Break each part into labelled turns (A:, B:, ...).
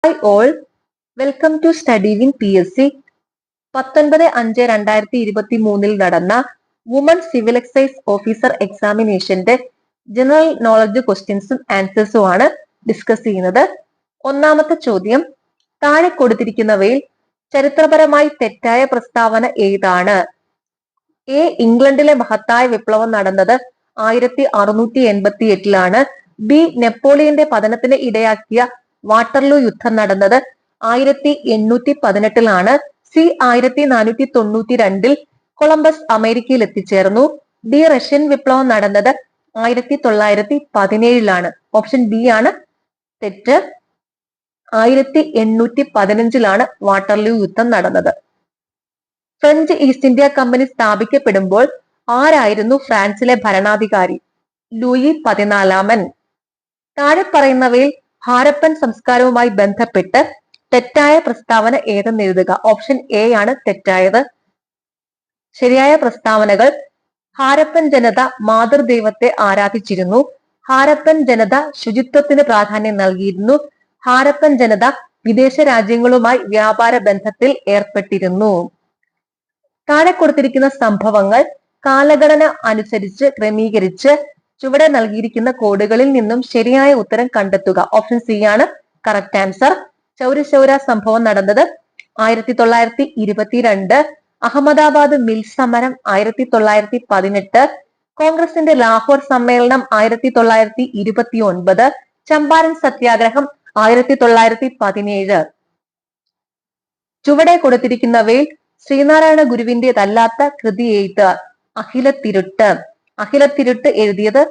A: Hi all, welcome to Study in PSC. 19/5/2023 നടന്ന woman civil excise officer എക്സാമിനേഷന്റെ general knowledge ക്വസ്റ്റ്യൻസും ആൻസേഴ്സും ആണ് ഡിസ്കസ് ചെയ്യുന്നത്. ഒന്നാമത്തെ ചോദ്യം, താഴെ കൊടുത്തിരിക്കുന്നവയിൽ ചരിത്രപരമായി തെറ്റായ പ്രസ്താവന ഏതാണ്? എ. ഇംഗ്ലണ്ടിലെ മഹത്തായ വിപ്ലവം നടന്നത് 1688-ലാണ്. ബി. നെപ്പോളിയന്റെ പതനത്തിന് ഇടയാക്കിയ വാട്ടർലൂ യുദ്ധം നടന്നത് 1818-ലാണ്. സി. 1492 കൊളംബസ് അമേരിക്കയിൽ എത്തിച്ചേർന്നു. ഡി. റഷ്യൻ വിപ്ലവം നടന്നത് 1917-ലാണ്. ഓപ്ഷൻ ബി ആണ് തെറ്റ്. 1815-ലാണ് വാട്ടർലൂ യുദ്ധം നടന്നത്. ഫ്രഞ്ച് ഈസ്റ്റ് ഇന്ത്യ കമ്പനി സ്ഥാപിക്കപ്പെടുമ്പോൾ ആരായിരുന്നു ഫ്രാൻസിലെ ഭരണാധികാരി? ലൂയി 14 താഴെ പറയുന്നവയിൽ ഹാരപ്പൻ സംസ്കാരവുമായി ബന്ധപ്പെട്ട് തെറ്റായ പ്രസ്താവന ഏതെന്ന് എഴുതുക. ഓപ്ഷൻ എ ആണ് തെറ്റായത്. ശരിയായ പ്രസ്താവനകൾ: ഹാരപ്പൻ ജനത മാതൃദൈവത്തെ ആരാധിച്ചിരുന്നു. ഹാരപ്പൻ ജനത ശുചിത്വത്തിന് പ്രാധാന്യം നൽകിയിരുന്നു. ഹാരപ്പൻ ജനത വിദേശ രാജ്യങ്ങളുമായി വ്യാപാര ബന്ധത്തിൽ ഏർപ്പെട്ടിരുന്നു. താഴെ കൊടുത്തിരിക്കുന്ന സംഭവങ്ങൾ കാലഗണന അനുസരിച്ച് ക്രമീകരിച്ച് ചുവടെ നൽകിയിരിക്കുന്ന കോഡുകളിൽ നിന്നും ശരിയായ ഉത്തരം കണ്ടെത്തുക. ഓപ്ഷൻ സി ആണ് കറക്റ്റ് ആൻസർ. ചൗരി ചൗര സംഭവം നടന്നത് 1922. അഹമ്മദാബാദ് മിൽ സമരം 1918. കോൺഗ്രസിന്റെ ലാഹോർ സമ്മേളനം 1929. ചമ്പാരൻ സത്യാഗ്രഹം 1917. ചുവടെ കൊടുത്തിരിക്കുന്നവയിൽ ശ്രീനാരായണ ഗുരുവിന്റേതല്ലാത്ത കൃതി ഏത്? അഖിലത്തിരുട്ട്. അഖിലത്തിരുട്ട് എഴുതിയത്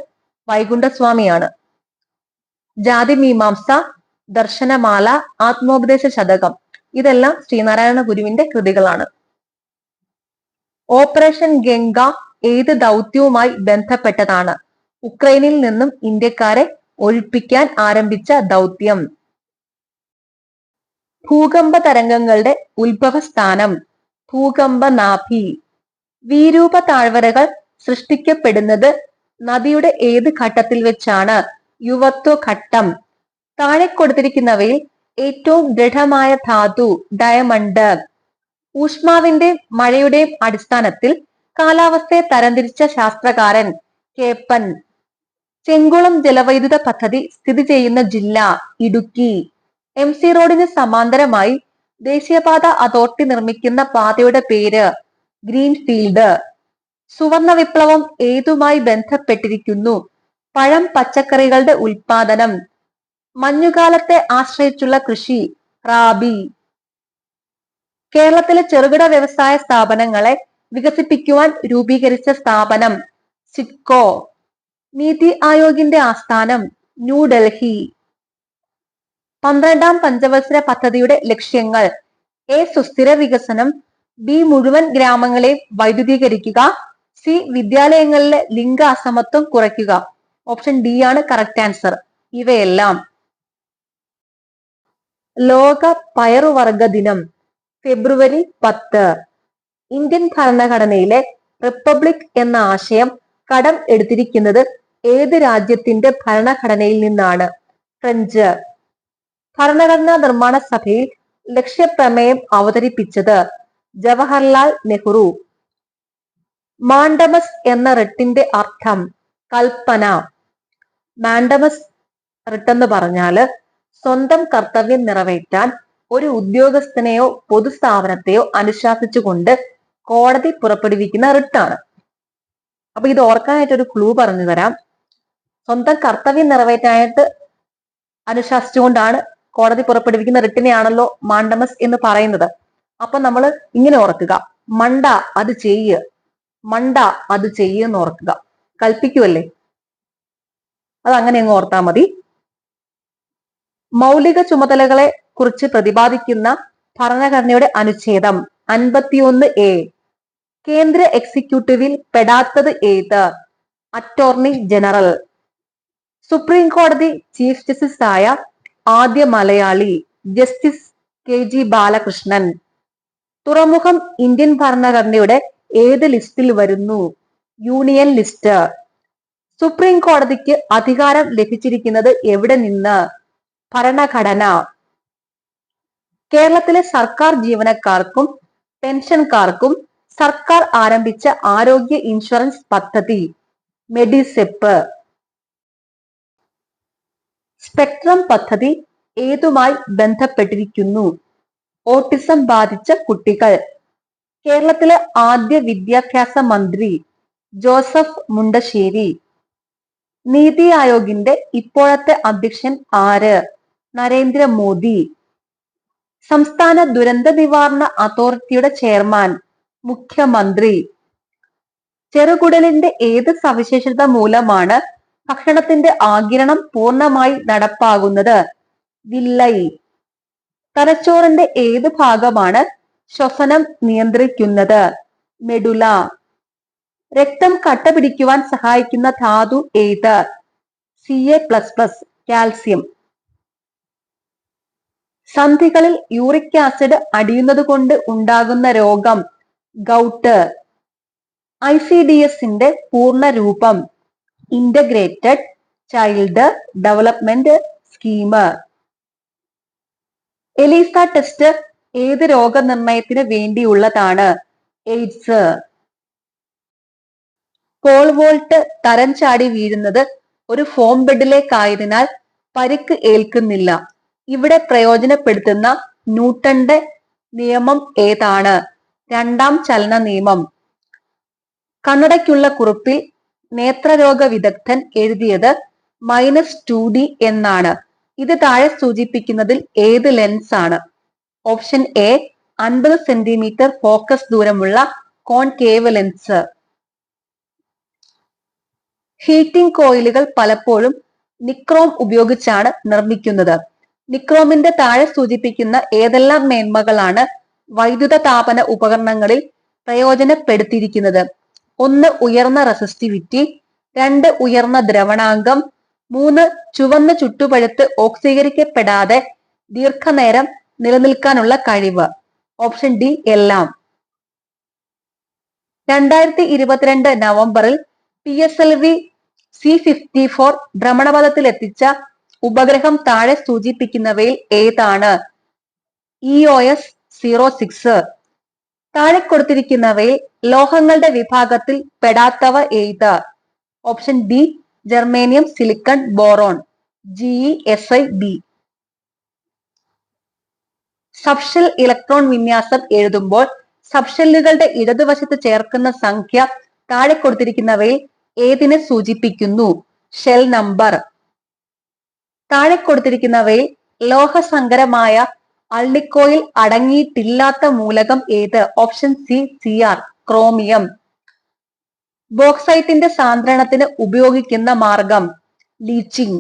A: വൈകുണ്ഠസ്വാമിയാണ്. ജാതിമീമാംസ, ദർശനമാല, ആത്മോപദേശ ശതകം ഇതെല്ലാം ശ്രീനാരായണ ഗുരുവിന്റെ കൃതികളാണ്. ഓപ്പറേഷൻ ഗംഗ ഏത് ദൗത്യവുമായി ബന്ധപ്പെട്ടതാണ്? ഉക്രൈനിൽ നിന്നും ഇന്ത്യക്കാരെ ഒഴിപ്പിക്കാൻ ആരംഭിച്ച ദൗത്യം. ഭൂകമ്പ തരംഗങ്ങളുടെ ഉത്ഭവസ്ഥാനം ഭൂകമ്പനാഭി. വിരൂപ താഴ്വരകൾ സൃഷ്ടിക്കപ്പെടുന്നത് നദിയുടെ ഏത് ഘട്ടത്തിൽ വെച്ചാണ്? യുവത്വ ഘട്ടം. താഴെ കൊടുത്തിരിക്കുന്നവയിൽ ഏറ്റവും ദൃഢമായ ധാതു ഡയമണ്ട്. ഊഷ്മാവിന്റെ മഴയുടെയും അടിസ്ഥാനത്തിൽ കാലാവസ്ഥയെ തരംതിരിച്ച ശാസ്ത്രകാരൻ കേപ്പൻ. ചെങ്കുളം ജലവൈദ്യുത പദ്ധതി സ്ഥിതി ചെയ്യുന്ന ജില്ല ഇടുക്കി. MC റോഡിന് സമാന്തരമായി ദേശീയപാത അതോറിറ്റി നിർമ്മിക്കുന്ന പാതയുടെ പേര് ഗ്രീൻഫീൽഡ്. സുവർണ വിപ്ലവം ഏതുമായി ബന്ധപ്പെട്ടിരിക്കുന്നു? പഴം പച്ചക്കറികളുടെ ഉൽപാദനം. മഞ്ഞുകാലത്തെ ആശ്രയിച്ചുള്ള കൃഷി റാബി. കേരളത്തിലെ ചെറുകിട വ്യവസായ സ്ഥാപനങ്ങളെ വികസിപ്പിക്കുവാൻ രൂപീകരിച്ച സ്ഥാപനം സിഡ്കോ. നീതി ആയോഗിന്റെ ആസ്ഥാനം ന്യൂഡൽഹി. 12ാം പഞ്ചവത്സര പദ്ധതിയുടെ ലക്ഷ്യങ്ങൾ: എ. സുസ്ഥിര വികസനം. ബി. മുഴുവൻ ഗ്രാമങ്ങളെയും വൈദ്യുതീകരിക്കുക. സി. വിദ്യാലയങ്ങളിലെ ലിംഗ അസമത്വം കുറയ്ക്കുക. ഓപ്ഷൻ ഡി ആണ് കറക്റ്റ് ആൻസർ. ഇവയെല്ലാം. ലോക പയറുവർഗ ദിനം ഫെബ്രുവരി 10. ഇന്ത്യൻ ഭരണഘടനയിലെ റിപ്പബ്ലിക് എന്ന ആശയം കടം എടുത്തിരിക്കുന്നത് ഏത് രാജ്യത്തിന്റെ ഭരണഘടനയിൽ നിന്നാണ്? ഫ്രഞ്ച്. ഭരണഘടനാ നിർമ്മാണ സഭയിൽ ലക്ഷ്യപ്രമേയം അവതരിപ്പിച്ചത് ജവഹർലാൽ നെഹ്റു. മാൻഡമസ് എന്ന റിട്ടിന്റെ അർത്ഥം കൽപ്പന. മാൻഡമസ് റിട്ട് എന്ന് പറഞ്ഞാല് സ്വന്തം കർത്തവ്യം നിറവേറ്റാൻ ഒരു ഉദ്യോഗസ്ഥനെയോ പൊതുസ്ഥാപനത്തെയോ അനുശാസിച്ചുകൊണ്ട് കോടതി പുറപ്പെടുവിക്കുന്ന റിട്ടാണ്. അപ്പൊ ഇത് ഓർക്കാനായിട്ട് ഒരു ക്ലൂ പറഞ്ഞു തരാം. സ്വന്തം കർത്തവ്യം നിറവേറ്റാനായിട്ട് അനുശാസിച്ചുകൊണ്ടാണ് കോടതി പുറപ്പെടുവിക്കുന്ന റിട്ടിനെയാണല്ലോ മാൻഡമസ് എന്ന് പറയുന്നത്. അപ്പൊ നമ്മൾ ഇങ്ങനെ ഓർക്കുക: മണ്ട അത് ചെയ്യ്, മണ്ട അത് ചെയ്യ് എന്ന് ഓർക്കുക. കൽപ്പിക്കുമല്ലേ, അത് അങ്ങനെ അങ്ങ് ഓർത്താൽ മതി. മൗലിക ചുമതലകളെ കുറിച്ച് പ്രതിപാദിക്കുന്ന ഭരണഘടനയുടെ അനുച്ഛേദം 51A. കേന്ദ്ര എക്സിക്യൂട്ടീവിൽ പെടാത്തത് ഏത്? Attorney general. സുപ്രീം കോടതി ചീഫ് ജസ്റ്റിസ് ആയ ആദ്യ മലയാളി ജസ്റ്റിസ് KG ബാലകൃഷ്ണൻ. തുറമുഖം ഇന്ത്യൻ ഭരണഘടനയുടെ ഏത് ലിസ്റ്റിൽ വരുന്നു? Union list. സുപ്രീം കോടതിക്ക് അധികാരം ലഭിച്ചിരിക്കുന്നത് എവിടെ നിന്ന്? ഭരണഘടന. കേരളത്തിലെ സർക്കാർ ജീവനക്കാർക്കും പെൻഷൻകാർക്കും സർക്കാർ ആരംഭിച്ച ആരോഗ്യ ഇൻഷുറൻസ് പദ്ധതി മെഡിസെപ്പ്. സ്പെക്ട്രം പദ്ധതി ഏതുമായി ബന്ധപ്പെട്ടിരിക്കുന്നു? ഓട്ടിസം ബാധിച്ച കുട്ടികൾ. കേരളത്തിലെ ആദ്യ വിദ്യാഭ്യാസ മന്ത്രി ജോസഫ് മുണ്ടശ്ശേരി. നീതി ആയോഗിന്റെ ഇപ്പോഴത്തെ അധ്യക്ഷൻ ആര്? നരേന്ദ്രമോദി. സംസ്ഥാന ദുരന്ത നിവാരണ അതോറിറ്റിയുടെ ചെയർമാൻ മുഖ്യമന്ത്രി. ചെറുകുടലിന്റെ ഏത് സവിശേഷത മൂലമാണ് ഭക്ഷണത്തിന്റെ ആഗിരണം പൂർണ്ണമായി നടപ്പാകുന്നത്? വില്ലൈ. തലച്ചോറിന്റെ ഏത് ഭാഗമാണ് ശ്വസനം നിയന്ത്രിക്കുന്നത്? മെഡുല. രക്തം കട്ട പിടിക്കുവാൻ സഹായിക്കുന്ന ധാതു ഏത്? Ca++, calcium. സന്ധികളിൽ യൂറിക് ആസിഡ് അടിയുന്നത് കൊണ്ട് ഉണ്ടാകുന്ന രോഗം ഗൗട്ട്. ICDSന്റെ പൂർണ്ണ രൂപം integrated child development scheme. ELISA test ഏത് രോഗനിർണയത്തിന് വേണ്ടിയുള്ളതാണ്? എയ്ഡ്സ്. പോൾ വോൾട്ട് തരം ചാടി വീഴുന്നത് ഒരു ഫോം ബെഡിലേക്കായതിനാൽ പരിക്ക് ഏൽക്കുന്നില്ല. ഇവിടെ പ്രയോജനപ്പെടുത്തുന്ന ന്യൂട്ടന്റെ നിയമം ഏതാണ്? രണ്ടാം ചലന നിയമം. കണ്ണടയ്ക്കുള്ള കുറിപ്പിൽ നേത്രരോഗ വിദഗ്ധൻ എഴുതിയത് -2D എന്നാണ്. ഇത് താഴെ സൂചിപ്പിക്കുന്നതിൽ ഏത് ലെൻസ് ആണ്? ഓപ്ഷൻ എ 50 സെന്റിമീറ്റർ ഫോക്കസ് ദൂരമുള്ള കോൺകേവ് ലെൻസ്. ഹീറ്റിംഗ് കോയിലുകൾ പലപ്പോഴും നിക്രോം ഉപയോഗിച്ചാണ് നിർമ്മിക്കുന്നത്. നിക്രോമിന്റെ താഴെ സൂചിപ്പിക്കുന്ന ഏതെല്ലാം മേന്മകളാണ് വൈദ്യുത താപന ഉപകരണങ്ങളിൽ പ്രയോജനപ്പെടുത്തിയിരിക്കുന്നത്? 1. ഉയർന്ന റെസിസ്റ്റിവിറ്റി. 2. ഉയർന്ന ദ്രവണാങ്കം. 3. ചുവന്ന ചുട്ടുപഴുത്ത് ഓക്സീകരിക്കപ്പെടാതെ ദീർഘനേരം നിലനിൽക്കാനുള്ള കഴിവ്. ഓപ്ഷൻ ഡി എല്ലാം. 2022 നവംബറിൽ PSLV C-54 ഭ്രമണപഥത്തിൽ എത്തിച്ച ഉപഗ്രഹം താഴെ സൂചിപ്പിക്കുന്നവയിൽ ഏതാണ്? EOS-06. താഴെ കൊടുത്തിരിക്കുന്നവയിൽ ലോഹങ്ങളുടെ വിഭാഗത്തിൽ പെടാത്തവ ഏത്? Option D germanium, silicon, boron. GeSiB. Subshell electron വിന്യാസം എഴുതുമ്പോൾ സബ്ഷെല്ലുകളുടെ ഇടതുവശത്ത് ചേർക്കുന്ന സംഖ്യ താഴെ കൊടുത്തിരിക്കുന്നവയിൽ ഏതിനെ സൂചിപ്പിക്കുന്നു? Shell number. താഴെ കൊടുത്തിരിക്കുന്നവയിൽ ലോഹസങ്കരമായ അൾണിക്കോയിൽ അടങ്ങിയിട്ടില്ലാത്ത മൂലകം ഏത്? Option C Cr, chromium. ബോക്സൈറ്റിന്റെ സാന്ദ്രണത്തിന് ഉപയോഗിക്കുന്ന മാർഗം ലീച്ചിങ്.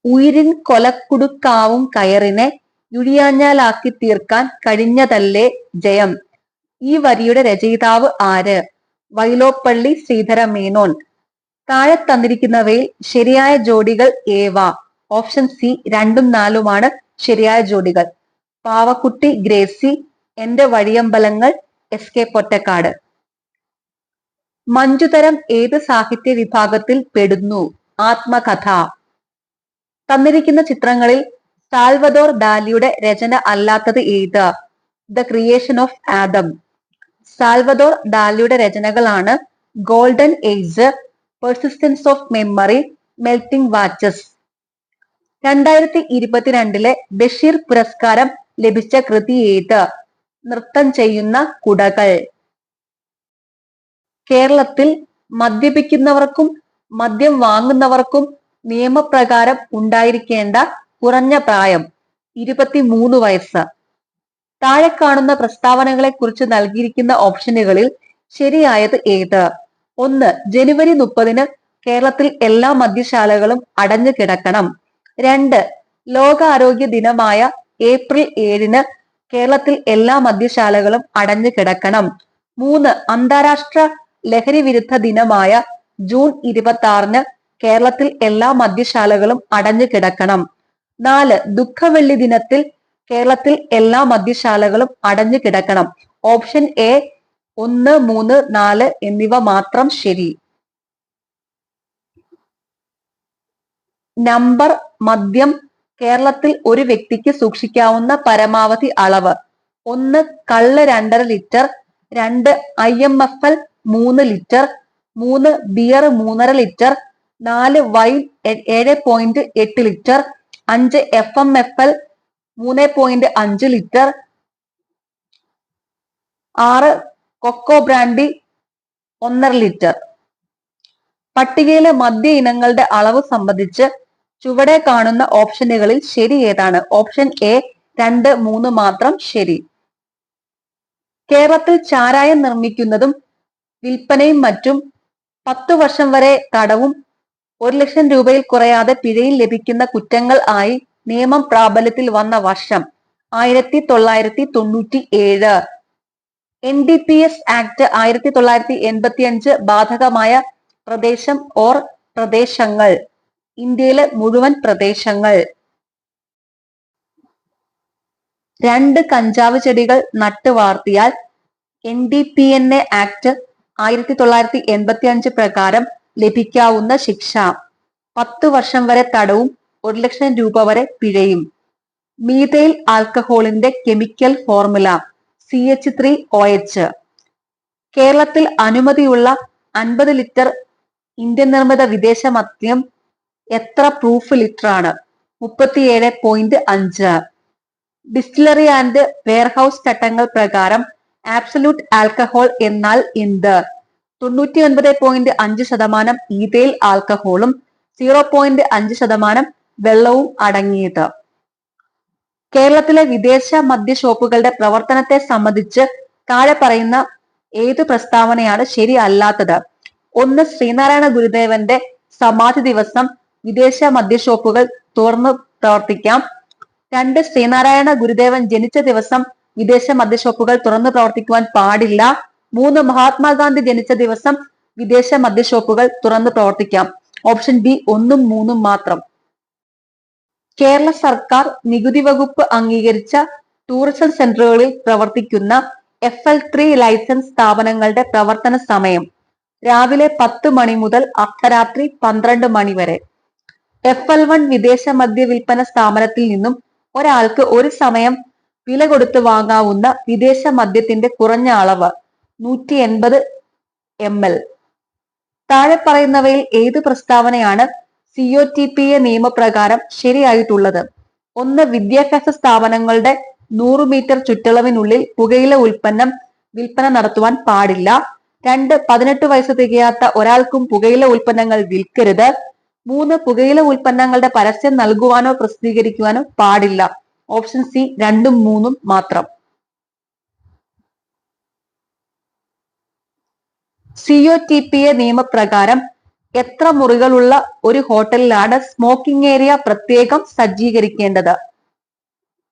A: ഉയിരിൻ കൊലക്കുടുക്കാവും കയറിനെ യുഴിയാഞ്ഞാലാക്കി തീർക്കാൻ കഴിഞ്ഞതല്ലേ ജയം. ഈ വരിയുടെ രചയിതാവ് ആര്? വൈലോപ്പള്ളി ശ്രീധരമേനോൻ. താഴെ തന്നിരിക്കുന്നവയിൽ ശരിയായ ജോഡികൾ ഏവ? ഓപ്ഷൻ സി 2ഉം 4ഉമാണ് ശരിയായ ജോഡികൾ. പാവക്കുട്ടി ഗ്രേസി, എന്റെ വഴിയമ്പലങ്ങൾ, SK പൊറ്റക്കാട്. മഞ്ജുതരം ഏത് സാഹിത്യ വിഭാഗത്തിൽ പെടുന്നു? ആത്മകഥ. തന്നിരിക്കുന്ന ചിത്രങ്ങളിൽ സാൽവദോർ ദാലിയുടെ രചന അല്ലാത്തത് ഏത്? The creation of Adam. Salvador ദാലിയുടെ രചനകളാണ് golden age, persistence of memory, melting watches. 2022 Basheer പുരസ്കാരം ലഭിച്ച കൃതി ഏത്? നൃത്തം ചെയ്യുന്ന കുടകൾ. കേരളത്തിൽ മദ്യപിക്കുന്നവർക്കും മദ്യം വാങ്ങുന്നവർക്കും നിയമപ്രകാരം ഉണ്ടായിരിക്കേണ്ട കുറഞ്ഞ പ്രായം 23 വയസ്സ്. താഴെ കാണുന്ന പ്രസ്താവനകളെ കുറിച്ച് നൽകിയിരിക്കുന്ന ഓപ്ഷനുകളിൽ ശരിയായത് ഏത്? 1. ജനുവരി 30-ന് കേരളത്തിൽ എല്ലാ മദ്യശാലകളും അടഞ്ഞു കിടക്കണം. 2. ലോകാരോഗ്യ ദിനമായ ഏപ്രിൽ 7-ന് കേരളത്തിൽ എല്ലാ മദ്യശാലകളും അടഞ്ഞു കിടക്കണം. 3. അന്താരാഷ്ട്ര ലഹരി വിരുദ്ധ ദിനമായ ജൂൺ 26-ന് കേരളത്തിൽ എല്ലാ മദ്യശാലകളും അടഞ്ഞു കിടക്കണം. 4. ദുഃഖവെള്ളി ദിനത്തിൽ കേരളത്തിൽ എല്ലാ മദ്യശാലകളും അടഞ്ഞു കിടക്കണം. ഓപ്ഷൻ എ 1, 3, 4 എന്നിവ മാത്രം ശരി. നമ്പർ മദ്യം കേരളത്തിൽ ഒരു വ്യക്തിക്ക് സൂക്ഷിക്കാവുന്ന പരമാവധി അളവ്: 1 കള്ള് 2.5 litre, 2 IMFL 3 litre, 3 beer 3.5 litre, 4 wine 7.8 litre, 5 FMFL 3.5 litre, 6 cocoa brandy 1.5 litre. പട്ടികയിലെ മദ്യ ഇനങ്ങളുടെ അളവ് സംബന്ധിച്ച് ചുവടെ കാണുന്ന ഓപ്ഷനുകളിൽ ശരി ഏതാണ്? ഓപ്ഷൻ എ 2, 3 മാത്രം ശരി. കേരളത്തിൽ ചാരായം നിർമ്മിക്കുന്നതും വിൽപ്പനയും മറ്റും 10 വർഷം വരെ തടവും 1 ലക്ഷം രൂപയിൽ കുറയാതെ പിഴയും ലഭിക്കുന്ന കുറ്റങ്ങൾ ആയി നിയമം പ്രാബല്യത്തിൽ വന്ന വർഷം 1997. NDPS ആക്ട് 1985 ബാധകമായ പ്രദേശം ഓർ പ്രദേശങ്ങൾ: ഇന്ത്യയിലെ മുഴുവൻ പ്രദേശങ്ങൾ. 2 കഞ്ചാവ് ചെടികൾ നട്ട് വളർത്തിയാൽ NDPNA ആക്ട് 1985 പ്രകാരം ലഭിക്കാവുന്ന ശിക്ഷ 10 വർഷം വരെ തടവും 1 ലക്ഷം രൂപ വരെ പിഴയും. മീഥൈൽ ആൽക്കഹോളിന്റെ കെമിക്കൽ ഫോർമുല CH3OH. കേരളത്തിൽ അനുമതിയുള്ള 50 ലിറ്റർ ഇന്ത്യൻ നിർമ്മിത വിദേശ മദ്യം എത്ര പ്രൂഫ് ലിറ്റർ ആണ്? 37.5. ഡിസ്റ്റിലറി ആൻഡ് വെയർഹൌസ് ചട്ടങ്ങൾ പ്രകാരം ആബ്സല്യൂട്ട് ആൽക്കഹോൾ എന്നാൽ എന്ത്? 99.5% ഈഥൈൽ ആൽക്കഹോളും 0.5% വെള്ളവും അടങ്ങിയത്. കേരളത്തിലെ വിദേശ മദ്യ ഷോപ്പുകളുടെ പ്രവർത്തനത്തെ സംബന്ധിച്ച് താഴെ പറയുന്ന ഏത് പ്രസ്താവനയാണ് ശരി അല്ലാത്തത്? 1 ശ്രീനാരായണ ഗുരുദേവന്റെ സമാധി ദിവസം വിദേശ മദ്യഷോപ്പുകൾ തുറന്നു പ്രവർത്തിക്കാം. 2 ശ്രീനാരായണ ഗുരുദേവൻ ജനിച്ച ദിവസം വിദേശ മദ്യഷോപ്പുകൾ തുറന്നു പ്രവർത്തിക്കുവാൻ പാടില്ല. 3 മഹാത്മാഗാന്ധി ജനിച്ച ദിവസം വിദേശ മദ്യഷോപ്പുകൾ തുറന്നു പ്രവർത്തിക്കാം. ഓപ്ഷൻ ബി 1, 3 മാത്രം. കേരള സർക്കാർ നികുതി വകുപ്പ് അംഗീകരിച്ച ടൂറിസം സെന്ററുകളിൽ പ്രവർത്തിക്കുന്ന FL3 ലൈസൻസ് സ്ഥാപനങ്ങളുടെ പ്രവർത്തന സമയം: രാവിലെ 10 മണി മുതൽ അർദ്ധരാത്രി 12 മണി വരെ. FL1 വിദേശ മദ്യ വിൽപ്പന സ്ഥാപനത്തിൽ നിന്നും ഒരാൾക്ക് ഒരു സമയം വില കൊടുത്ത് വാങ്ങാവുന്ന വിദേശ മദ്യത്തിന്റെ കുറഞ്ഞ അളവ് 180 ml. താഴെ പറയുന്നവയിൽ ഏത് പ്രസ്താവനയാണ് COTPA നിയമപ്രകാരം ശരിയായിട്ടുള്ളത്? 1 വിദ്യാഭ്യാസ സ്ഥാപനങ്ങളുടെ 100 മീറ്റർ ചുറ്റളവിനുള്ളിൽ പുകയില ഉൽപ്പന്നം വിൽപ്പന നടത്തുവാൻ പാടില്ല. 2 18 വയസ്സ് തികയാത്ത ഒരാൾക്കും പുകയില ഉൽപ്പന്നങ്ങൾ വിൽക്കരുത്. 3 പുകയില ഉൽപ്പന്നങ്ങളുടെ പരസ്യം നൽകുവാനോ പ്രസിദ്ധീകരിക്കുവാനോ പാടില്ല. ഓപ്ഷൻ സി 2ഉം 3ഉം മാത്രം. COTPA നിയമപ്രകാരം എത്ര മുറികളുള്ള ഒരു ഹോട്ടലിലാണ് സ്മോക്കിംഗ് ഏരിയ പ്രത്യേകം സജ്ജീകരിക്കേണ്ടത്?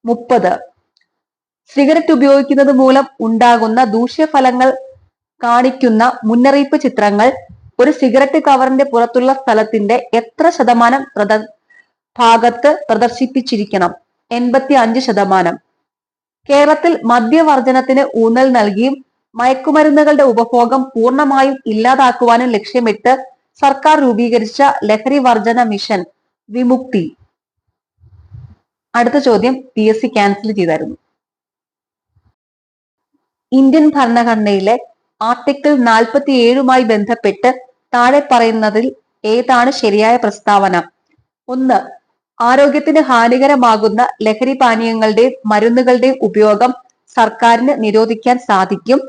A: 30. സിഗരറ്റ് ഉപയോഗിക്കുന്നത് മൂലം ഉണ്ടാകുന്ന ദൂഷ്യഫലങ്ങൾ കാണിക്കുന്ന മുന്നറിയിപ്പ് ചിത്രങ്ങൾ ഒരു സിഗരറ്റ് കവറിന്റെ പുറത്തുള്ള സ്ഥലത്തിന്റെ എത്ര ശതമാനം ഭാഗത്ത് പ്രദർശിപ്പിച്ചിരിക്കണം? 85%. കേരളത്തിൽ മദ്യവർജനത്തിന് ഊന്നൽ നൽകിയും മയക്കുമരുന്നുകളുടെ ഉപഭോഗം പൂർണ്ണമായും ഇല്ലാതാക്കുവാനും ലക്ഷ്യമിട്ട് സർക്കാർ രൂപീകരിച്ച ലഹരി വർജന മിഷൻ വിമുക്തി. അടുത്ത ചോദ്യം PSC ക്യാൻസൽ ചെയ്തായിരുന്നു. ഇന്ത്യൻ ഭരണഘടനയിലെ ആർട്ടിക്കിൾ 47മായി ബന്ധപ്പെട്ട് താഴെ പറയുന്നതിൽ ഏതാണ് ശരിയായ പ്രസ്താവന? 1. ആരോഗ്യത്തിന് ഹാനികരമാകുന്ന ലഹരി പാനീയങ്ങളുടെയും മരുന്നുകളുടെയും ഉപയോഗം സർക്കാരിന് നിരോധിക്കാൻ സാധിക്കും.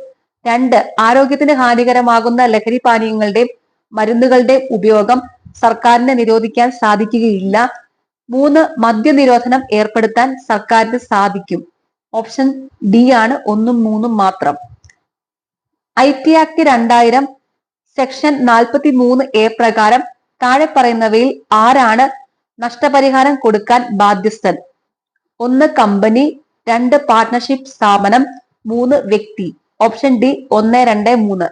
A: 2. ആരോഗ്യത്തിന് ഹാനികരമാകുന്ന ലഹരി പാനീയങ്ങളുടെയും മരുന്നുകളുടെയും ഉപയോഗം സർക്കാരിന് നിരോധിക്കാൻ സാധിക്കുകയില്ല. 3. മദ്യനിരോധനം ഏർപ്പെടുത്താൻ സർക്കാരിന് സാധിക്കും. ഓപ്ഷൻ ഡി ആണ് 1ഉം 3ഉം മാത്രം. IT ആക്ട് 2000 സെക്ഷൻ 43A പ്രകാരം താഴെ പറയുന്നവയിൽ ആരാണ് നഷ്ടപരിഹാരം കൊടുക്കാൻ ബാധ്യസ്ഥൻ? 1 കമ്പനി, 2 പാർട്ട്ണർഷിപ്പ് സ്ഥാപനം, 3 വ്യക്തി. Option D 1, 2, 3.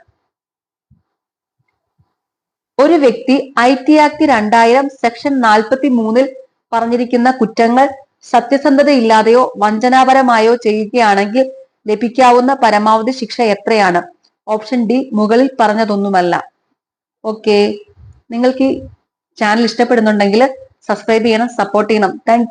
A: ഒരു വ്യക്തി IT ആക്ട് 2000 സെക്ഷൻ 43ൽ പറഞ്ഞിരിക്കുന്ന കുറ്റങ്ങൾ സത്യസന്ധതയില്ലാതെയോ വഞ്ചനാപരമായോ ചെയ്യുകയാണെങ്കിൽ ലഭിക്കാവുന്ന പരമാവധി ശിക്ഷ എത്രയാണ്? ഓപ്ഷൻ ഡി മുകളിൽ പറഞ്ഞതൊന്നുമല്ല. ഓക്കെ, നിങ്ങൾക്ക് ഈ ചാനൽ ഇഷ്ടപ്പെടുന്നുണ്ടെങ്കിൽ സബ്സ്ക്രൈബ് ചെയ്യണം, സപ്പോർട്ട് ചെയ്യണം. താങ്ക്